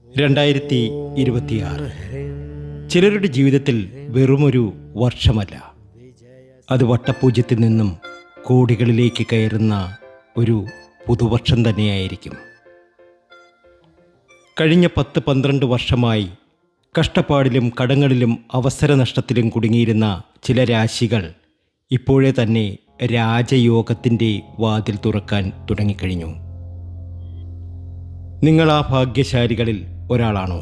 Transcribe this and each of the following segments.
2026 ചിലരുടെ ജീവിതത്തിൽ വെറുമൊരു വർഷമല്ല, അത് വട്ടപൂജ്യത്തിൽ നിന്നും കോടികളിലേക്ക് കയറുന്ന ഒരു പുതുവർഷം തന്നെയായിരിക്കും. കഴിഞ്ഞ 10-12 വർഷമായി കഷ്ടപ്പാടിലും കടങ്ങളിലും അവസരനഷ്ടത്തിലും കുടുങ്ങിയിരുന്ന ചില രാശികൾ ഇപ്പോഴേ തന്നെ രാജയോഗത്തിൻ്റെ വാതിൽ തുറക്കാൻ തുടങ്ങിക്കഴിഞ്ഞു. നിങ്ങൾ ആ ഭാഗ്യശാലികളിൽ ഒരാളാണോ?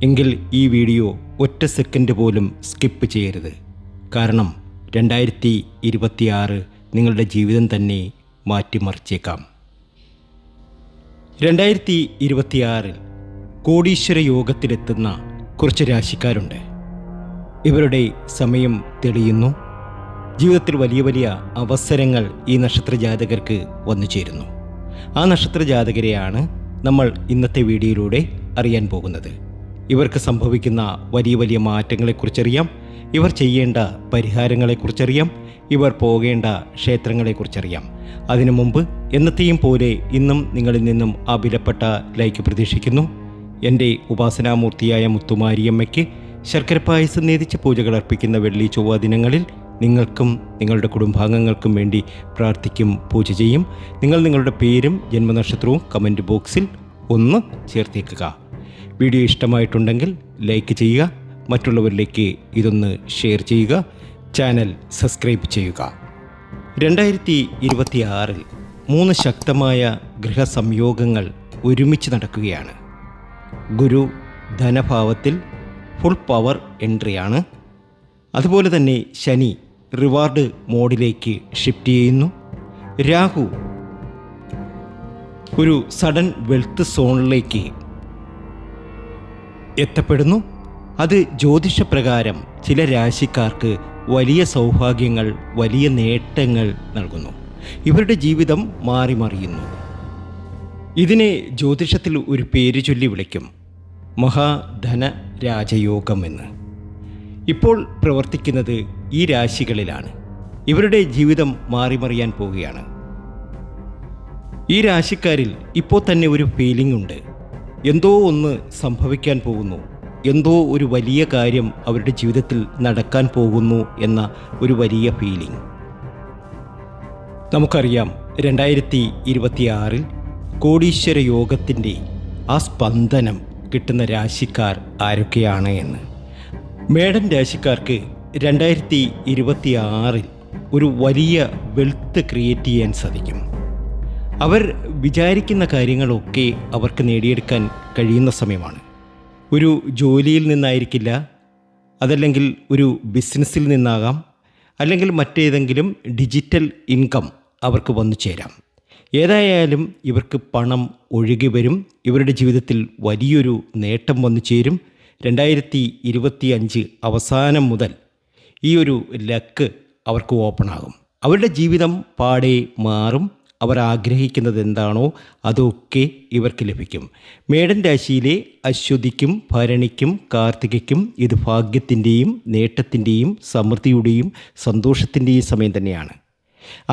എങ്കിൽ ഈ വീഡിയോ ഒറ്റ സെക്കൻഡ് പോലും സ്കിപ്പ് ചെയ്യരുത്. കാരണം 2026 നിങ്ങളുടെ ജീവിതം തന്നെ മാറ്റിമറിച്ചേക്കാം. 2026 കോടീശ്വര യോഗത്തിലെത്തുന്ന കുറച്ച് രാശിക്കാരുണ്ട്. ഇവരുടെ സമയം തെളിയുന്നു. ജീവിതത്തിൽ വലിയ വലിയ അവസരങ്ങൾ ഈ നക്ഷത്ര ജാതകർക്ക് വന്നു ചേരുന്നു. ആ നക്ഷത്ര ജാതകരെയാണ് നമ്മൾ ഇന്നത്തെ വീഡിയോയിലൂടെ അറിയാൻ പോകുന്നത്. ഇവർക്ക് സംഭവിക്കുന്ന വലിയ വലിയ മാറ്റങ്ങളെക്കുറിച്ചറിയാം, ഇവർ ചെയ്യേണ്ട പരിഹാരങ്ങളെക്കുറിച്ചറിയാം, ഇവർ പോകേണ്ട ക്ഷേത്രങ്ങളെക്കുറിച്ചറിയാം. അതിനു മുമ്പ് എന്നത്തെയും പോലെ ഇന്നും നിങ്ങളിൽ നിന്നും ആ വിലപ്പെട്ട ലൈക്ക് പ്രതീക്ഷിക്കുന്നു. എൻ്റെ ഉപാസനാമൂർത്തിയായ മുത്തുമാരിയമ്മയ്ക്ക് ശർക്കരപ്പായസം നേതിച്ച് പൂജകൾ അർപ്പിക്കുന്ന വെള്ളി ചൊവ്വ ദിനങ്ങളിൽ നിങ്ങൾക്കും നിങ്ങളുടെ കുടുംബാംഗങ്ങൾക്കും വേണ്ടി പ്രാർത്ഥിക്കും, പൂജ ചെയ്യും. നിങ്ങൾ നിങ്ങളുടെ പേരും ജന്മനക്ഷത്രവും കമൻറ്റ് ബോക്സിൽ ഒന്ന് ചേർത്തേക്കുക. വീഡിയോ ഇഷ്ടമായിട്ടുണ്ടെങ്കിൽ ലൈക്ക് ചെയ്യുക, മറ്റുള്ളവരിലേക്ക് ഇതൊന്ന് ഷെയർ ചെയ്യുക, ചാനൽ സബ്സ്ക്രൈബ് ചെയ്യുക. 2026 3 ശക്തമായ ഗൃഹസംയോഗങ്ങൾ ഒരുമിച്ച് നടക്കുകയാണ്. ഗുരു ധനഭാവത്തിൽ ഫുൾ പവർ എൻട്രിയാണ്. അതുപോലെ തന്നെ ശനി റിവാർഡ് മോഡിലേക്ക് ഷിഫ്റ്റ് ചെയ്യുന്നു. രാഹു ഒരു സഡൻ വെൽത്ത് സോണിലേക്ക് എത്തപ്പെടുന്നു. അത് ജ്യോതിഷപ്രകാരം ചില രാശിക്കാർക്ക് വലിയ സൗഭാഗ്യങ്ങൾ, വലിയ നേട്ടങ്ങൾ നൽകുന്നു. ഇവരുടെ ജീവിതം മാറിമറിയുന്നു. ഇതിനെ ജ്യോതിഷത്തിൽ ഒരു പേര് ചൊല്ലി വിളിക്കും, മഹാധന രാജയോഗം എന്ന്. ഇപ്പോൾ പ്രവർത്തിക്കുന്നത് ഈ രാശികളിലാണ്. ഇവരുടെ ജീവിതം മാറിമറിയാൻ പോവുകയാണ്. ഈ രാശിക്കാരിൽ ഇപ്പോൾ തന്നെ ഒരു ഫീലിംഗ് ഉണ്ട്. എന്തോ ഒന്ന് സംഭവിക്കാൻ പോകുന്നു, എന്തോ ഒരു വലിയ കാര്യം അവരുടെ ജീവിതത്തിൽ നടക്കാൻ പോകുന്നു എന്ന ഒരു വലിയ ഫീലിംഗ്. നമുക്കറിയാം 2026 കോടീശ്വര യോഗത്തിൻ്റെ ആ സ്പന്ദനം കിട്ടുന്ന രാശിക്കാർ ആരൊക്കെയാണ് എന്ന്. മേടൻ രാശിക്കാർക്ക് 2026 ഒരു വലിയ വെൽത്ത് ക്രിയേറ്റ് ചെയ്യാൻ സാധിക്കും. അവർ വിചാരിക്കുന്ന കാര്യങ്ങളൊക്കെ അവർക്ക് നേടിയെടുക്കാൻ കഴിയുന്ന സമയമാണ്. ഒരു ജോലിയിൽ നിന്നായിരിക്കില്ല, അതല്ലെങ്കിൽ ഒരു ബിസിനസ്സിൽ നിന്നാകാം, അല്ലെങ്കിൽ മറ്റേതെങ്കിലും ഡിജിറ്റൽ ഇൻകം അവർക്ക് വന്നു ചേരാം. ഏതായാലും ഇവർക്ക് പണം ഒഴുകി വരും. ഇവരുടെ ജീവിതത്തിൽ വലിയൊരു നേട്ടം വന്നു ചേരും. 2025 അവസാനം മുതൽ ഈ ഒരു ലക്ക് അവർക്ക് ഓപ്പൺ ആകും. അവരുടെ ജീവിതം പാടെ മാറും. അവർ ആഗ്രഹിക്കുന്നത് എന്താണോ അതൊക്കെ ഇവർക്ക് ലഭിക്കും. മേടൻ രാശിയിലെ അശ്വതിക്കും ഭരണിക്കും കാർത്തികയ്ക്കും ഇത് ഭാഗ്യത്തിൻ്റെയും നേട്ടത്തിൻ്റെയും സമൃദ്ധിയുടെയും സന്തോഷത്തിൻ്റെയും സമയം തന്നെയാണ്.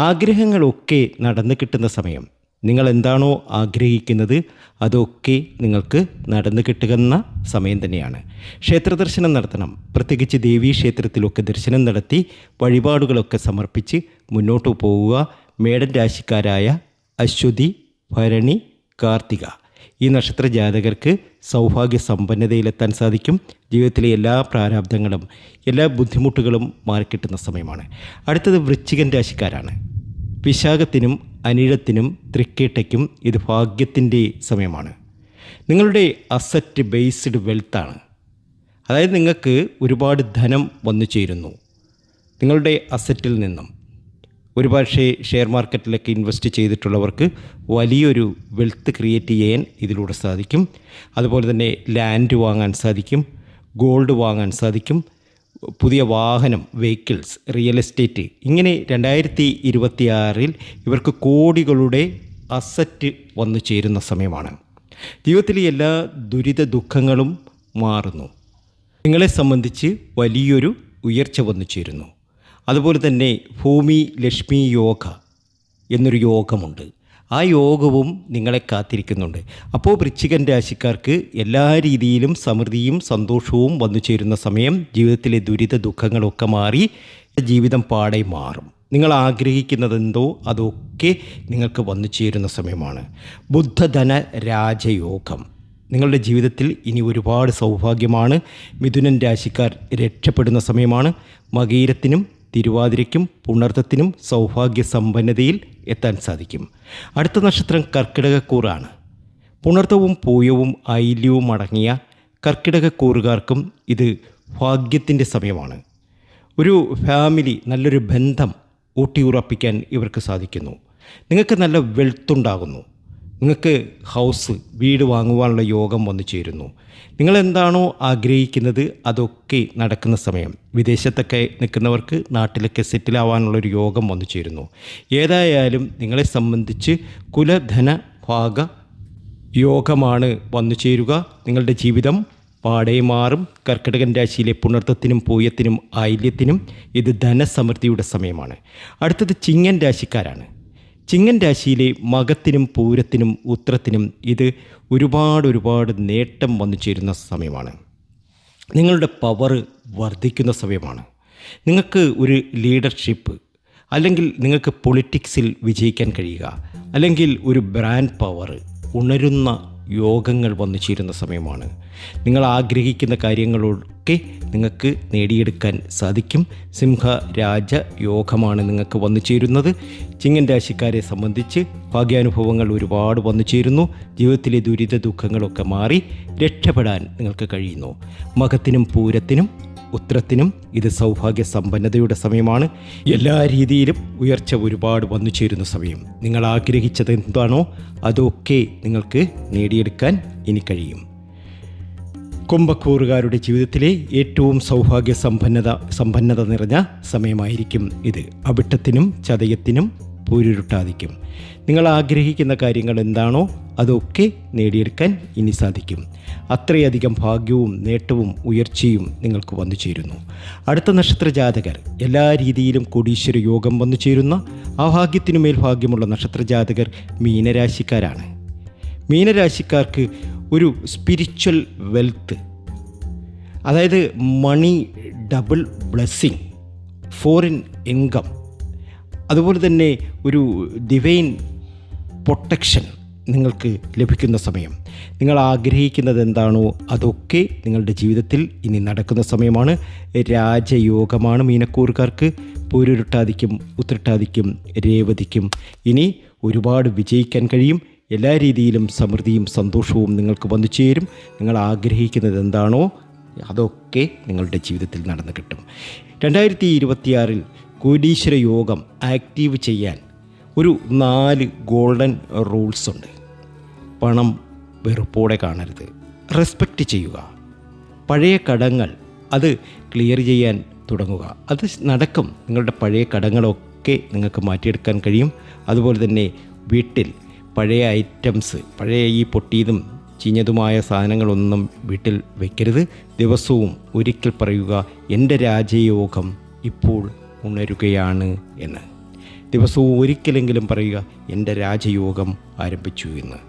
ആഗ്രഹങ്ങളൊക്കെ നടന്നു കിട്ടുന്ന സമയം. നിങ്ങൾ എന്താണോ ആഗ്രഹിക്കുന്നത് അതൊക്കെ നിങ്ങൾക്ക് നടന്നു കിട്ടുന്ന സമയം തന്നെയാണ്. ക്ഷേത്ര ദർശനം നടത്തണം. പ്രത്യേകിച്ച് ദേവീ ക്ഷേത്രത്തിലൊക്കെ ദർശനം നടത്തി വഴിപാടുകളൊക്കെ സമർപ്പിച്ച് മുന്നോട്ട് പോവുക. മേടൻ രാശിക്കാരായ അശ്വതി, ഭരണി, കാർത്തിക ഈ നക്ഷത്ര ജാതകർക്ക് സൗഭാഗ്യ സമ്പന്നതയിലെത്താൻ സാധിക്കും. ജീവിതത്തിലെ എല്ലാ പ്രാരാബ്ദങ്ങളും എല്ലാ ബുദ്ധിമുട്ടുകളും മാറിക്കിട്ടുന്ന സമയമാണ്. അടുത്തത് വൃശ്ചികൻ രാശിക്കാരാണ്. വിശാഖത്തിനും അനിഴത്തിനും തൃക്കേട്ടയ്ക്കും ഇത് ഭാഗ്യത്തിൻ്റെ സമയമാണ്. നിങ്ങളുടെ അസറ്റ് ബേസ്ഡ് വെൽത്താണ്. അതായത് നിങ്ങൾക്ക് ഒരുപാട് ധനം വന്നു ചേരുന്നു നിങ്ങളുടെ അസറ്റിൽ നിന്നും. ഒരുപക്ഷേ ഷെയർ മാർക്കറ്റിലൊക്കെ ഇൻവെസ്റ്റ് ചെയ്തിട്ടുള്ളവർക്ക് വലിയൊരു വെൽത്ത് ക്രിയേറ്റ് ചെയ്യാൻ ഇതിലൂടെ സാധിക്കും. അതുപോലെ തന്നെ ലാൻഡ് വാങ്ങാൻ സാധിക്കും, ഗോൾഡ് വാങ്ങാൻ സാധിക്കും, പുതിയ വാഹനം, വെഹിക്കിൾസ്, റിയൽ എസ്റ്റേറ്റ്, ഇങ്ങനെ 2026 ഇവർക്ക് കോടികളുടെ അസറ്റ് വന്നു ചേരുന്ന സമയമാണ്. ജീവിതത്തിലെ എല്ലാ ദുരിത ദുഃഖങ്ങളും മാറുന്നു. നിങ്ങളെ സംബന്ധിച്ച് വലിയൊരു ഉയർച്ച വന്നു ചേരുന്നു. അതുപോലെ തന്നെ ഭൂമി ലക്ഷ്മി യോഗ എന്നൊരു യോഗമുണ്ട്. ആ യോഗവും നിങ്ങളെ കാത്തിരിക്കുന്നുണ്ട്. അപ്പോൾ വൃശ്ചികൻ രാശിക്കാർക്ക് എല്ലാ രീതിയിലും സമൃദ്ധിയും സന്തോഷവും വന്നു ചേരുന്ന സമയം. ജീവിതത്തിലെ ദുരിത ദുഃഖങ്ങളൊക്കെ മാറി ജീവിതം പാടെ മാറും. നിങ്ങൾ ആഗ്രഹിക്കുന്നതെന്തോ അതൊക്കെ നിങ്ങൾക്ക് വന്നു ചേരുന്ന സമയമാണ്. ബുദ്ധധന രാജയോഗം നിങ്ങളുടെ ജീവിതത്തിൽ ഇനി ഒരുപാട് സൗഭാഗ്യമാണ്. മിഥുനൻ രാശിക്കാർ രക്ഷപ്പെടുന്ന സമയമാണ്. മകീരത്തിനും തിരുവാതിരയ്ക്കും പുണർത്തത്തിനും സൗഭാഗ്യ സമ്പന്നതയിൽ എത്താൻ സാധിക്കും. അടുത്ത നക്ഷത്രം കർക്കിടകക്കൂറാണ്. പുണർത്തവും പൂയവും ഐല്യവും അടങ്ങിയ കർക്കിടകക്കൂറുകാർക്കും ഇത് ഭാഗ്യത്തിൻ്റെ സമയമാണ്. ഒരു ഫാമിലി, നല്ലൊരു ബന്ധം ഊട്ടിയുറപ്പിക്കാൻ ഇവർക്ക് സാധിക്കുന്നു. നിങ്ങൾക്ക് നല്ല വെൽത്തുണ്ടാകുന്നു. നിങ്ങൾക്ക് ഹൗസ്, വീട് വാങ്ങുവാനുള്ള യോഗം വന്നു ചേരുന്നു. നിങ്ങളെന്താണോ ആഗ്രഹിക്കുന്നത് അതൊക്കെ നടക്കുന്ന സമയം. വിദേശത്തൊക്കെ നിൽക്കുന്നവർക്ക് നാട്ടിലൊക്കെ സെറ്റിലാവാനുള്ളൊരു യോഗം വന്നു ചേരുന്നു. ഏതായാലും നിങ്ങളെ സംബന്ധിച്ച് കുലധന ഭാഗ യോഗമാണ് വന്നു ചേരുക. നിങ്ങളുടെ ജീവിതം പാടെ മാറും. കർക്കിടകൻ രാശിയിലെ പുണർത്തത്തിനും പൂയത്തിനും ആയില്യത്തിനും ഇത് ധനസമൃദ്ധിയുടെ സമയമാണ്. അടുത്തത് ചിങ്ങൻ രാശിക്കാരാണ്. ചിങ്ങൻ രാശിയിലെ മകത്തിനും പൂരത്തിനും ഉത്രത്തിനും ഇത് ഒരുപാട് നേട്ടം വന്നു ചേരുന്ന സമയമാണ്. നിങ്ങളുടെ പവർ വർദ്ധിക്കുന്ന സമയമാണ്. നിങ്ങൾക്ക് ഒരു ലീഡർഷിപ്പ്, അല്ലെങ്കിൽ നിങ്ങൾക്ക് പൊളിറ്റിക്സിൽ വിജയിക്കാൻ കഴിയുക, അല്ലെങ്കിൽ ഒരു ബ്രാൻഡ് പവർ ഉണരുന്ന യോഗങ്ങൾ വന്നു ചേരുന്ന സമയമാണ്. നിങ്ങൾ ആഗ്രഹിക്കുന്ന കാര്യങ്ങളൊക്കെ നിങ്ങൾക്ക് നേടിയെടുക്കാൻ സാധിക്കും. സിംഹരാജ യോഗമാണ് നിങ്ങൾക്ക് വന്നു ചേരുന്നത്. ചിങ്ങൻ രാശിക്കാരെ സംബന്ധിച്ച് ഭാഗ്യാനുഭവങ്ങൾ ഒരുപാട് വന്നു ചേരുന്നു. ജീവിതത്തിലെ ദുരിത ദുഃഖങ്ങളൊക്കെ മാറി രക്ഷപ്പെടാൻ നിങ്ങൾക്ക് കഴിയുന്നു. മകത്തിനും പൂരത്തിനും ഉത്രത്തിനും ഇത് സൗഭാഗ്യ സമ്പന്നതയുടെ സമയമാണ്. എല്ലാ രീതിയിലും ഉയർച്ച ഒരുപാട് വന്നു ചേരുന്ന സമയം. നിങ്ങൾ ആഗ്രഹിച്ചത് എന്താണോ അതൊക്കെ നിങ്ങൾക്ക് നേടിയെടുക്കാൻ ഇനി കഴിയും. കുംഭക്കൂറുകാരുടെ ജീവിതത്തിലെ ഏറ്റവും സൗഭാഗ്യ സമ്പന്നത നിറഞ്ഞ സമയമായിരിക്കും ഇത്. അവിട്ടത്തിനും ചതയത്തിനും പൂരുരുട്ടാതിക്കും നിങ്ങൾ ആഗ്രഹിക്കുന്ന കാര്യങ്ങൾ എന്താണോ അതൊക്കെ നേടിയെടുക്കാൻ ഇനി സാധിക്കും. അത്രയധികം ഭാഗ്യവും നേട്ടവും ഉയർച്ചയും നിങ്ങൾക്ക് വന്നു ചേരുന്നു. അടുത്ത നക്ഷത്ര ജാതകർ എല്ലാ രീതിയിലും കോടീശ്വര യോഗം വന്നു ചേരുന്ന ആ ഭാഗ്യത്തിനുമേൽ ഭാഗ്യമുള്ള നക്ഷത്ര ജാതകർ മീനരാശിക്കാരാണ്. മീനരാശിക്കാർക്ക് ഒരു സ്പിരിച്വൽ വെൽത്ത്, അതായത് മണി ഡബിൾ ബ്ലെസ്സിങ്, ഫോറിൻ ഇൻകം, അതുപോലെ തന്നെ ഒരു ഡിവൈൻ പ്രൊട്ടക്ഷൻ നിങ്ങൾക്ക് ലഭിക്കുന്ന സമയം. നിങ്ങൾ ആഗ്രഹിക്കുന്നത് എന്താണോ അതൊക്കെ നിങ്ങളുടെ ജീവിതത്തിൽ ഇനി നടക്കുന്ന സമയമാണ്. രാജയോഗമാണ് മീനക്കൂറുകാർക്ക്. പൂരുരുട്ടാതിക്കും ഉത്രട്ടാതിക്കും രേവതിക്കും ഇനി ഒരുപാട് വിജയിക്കാൻ കഴിയും. എല്ലാ രീതിയിലും സമൃദ്ധിയും സന്തോഷവും നിങ്ങൾക്ക് വന്നു ചേരും. നിങ്ങൾ ആഗ്രഹിക്കുന്നത് എന്താണോ അതൊക്കെ നിങ്ങളുടെ ജീവിതത്തിൽ നടന്നു കിട്ടും. 2026 കോടീശ്വര യോഗം ആക്റ്റീവ് ചെയ്യാൻ ഒരു 4 ഗോൾഡൻ റൂൾസ് ഉണ്ട്. പണം വെറുപ്പോടെ കാണരുത്. റെസ്പെക്റ്റ് ചെയ്യുക. പഴയ കടങ്ങൾ അത് ക്ലിയർ ചെയ്യാൻ തുടങ്ങുക. അത് നടക്കും. നിങ്ങളുടെ പഴയ കടങ്ങളൊക്കെ നിങ്ങൾക്ക് മാറ്റിയെടുക്കാൻ കഴിയും. അതുപോലെ തന്നെ വീട്ടിൽ പഴയ ഐറ്റംസ്, പഴയ ഈ പൊട്ടിയതും ചീഞ്ഞതുമായ സാധനങ്ങളൊന്നും വീട്ടിൽ വയ്ക്കരുത്. ദിവസവും ഒരിക്കൽ പറയുക, എൻ്റെ രാജയോഗം ഇപ്പോൾ ഉണരുകയാണ് എന്ന്. ദിവസവും ഒരിക്കലെങ്കിലും പറയുക, എൻ്റെ രാജയോഗം ആരംഭിച്ചു എന്ന്.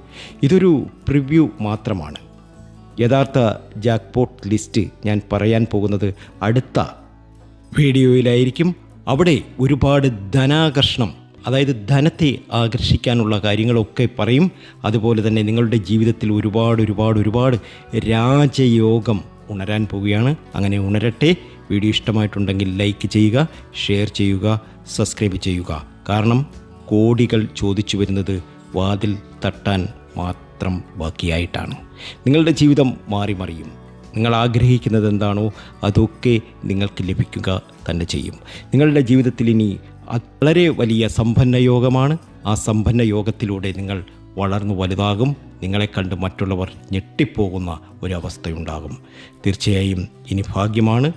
ഇതൊരു പ്രിവ്യൂ മാത്രമാണ്. യഥാർത്ഥ ജാക്ക്പോട്ട് ലിസ്റ്റ് ഞാൻ പറയാൻ പോകുന്നത് അടുത്ത വീഡിയോയിലായിരിക്കും. അവിടെ ഒരുപാട് ധനാകർഷണം, അതായത് ധനത്തെ ആകർഷിക്കാനുള്ള കാര്യങ്ങളൊക്കെ പറയും. അതുപോലെ തന്നെ നിങ്ങളുടെ ജീവിതത്തിൽ ഒരുപാട് രാജയോഗം ഉണരാൻ പോവുകയാണ്. അങ്ങനെ ഉണരട്ടെ. വീഡിയോ ഇഷ്ടമായിട്ടുണ്ടെങ്കിൽ ലൈക്ക് ചെയ്യുക, ഷെയർ ചെയ്യുക, സബ്സ്ക്രൈബ് ചെയ്യുക. കാരണം കോടികൾ ചോദിച്ചു വരുന്നത് വാതിൽ തട്ടാൻ മാത്രം ബാക്കിയായിട്ടാണ്. നിങ്ങളുടെ ജീവിതം മറിയും. നിങ്ങൾ ആഗ്രഹിക്കുന്നത് എന്താണോ അതൊക്കെ നിങ്ങൾക്ക് ലഭിക്കുക തന്നെ ചെയ്യും. നിങ്ങളുടെ ജീവിതത്തിൽ ഇനി വളരെ വലിയ സമ്പന്ന യോഗമാണ്. ആ സമ്പന്ന യോഗത്തിലൂടെ നിങ്ങൾ വളർന്നു വലുതാകും. നിങ്ങളെ കണ്ട് മറ്റുള്ളവർ ഞെട്ടിപ്പോകുന്ന ഒരവസ്ഥയുണ്ടാകും. തീർച്ചയായും ഇനി ഭാഗ്യമാണ്,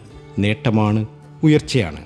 നേട്ടമാണ്, ഉയർച്ചയാണ്.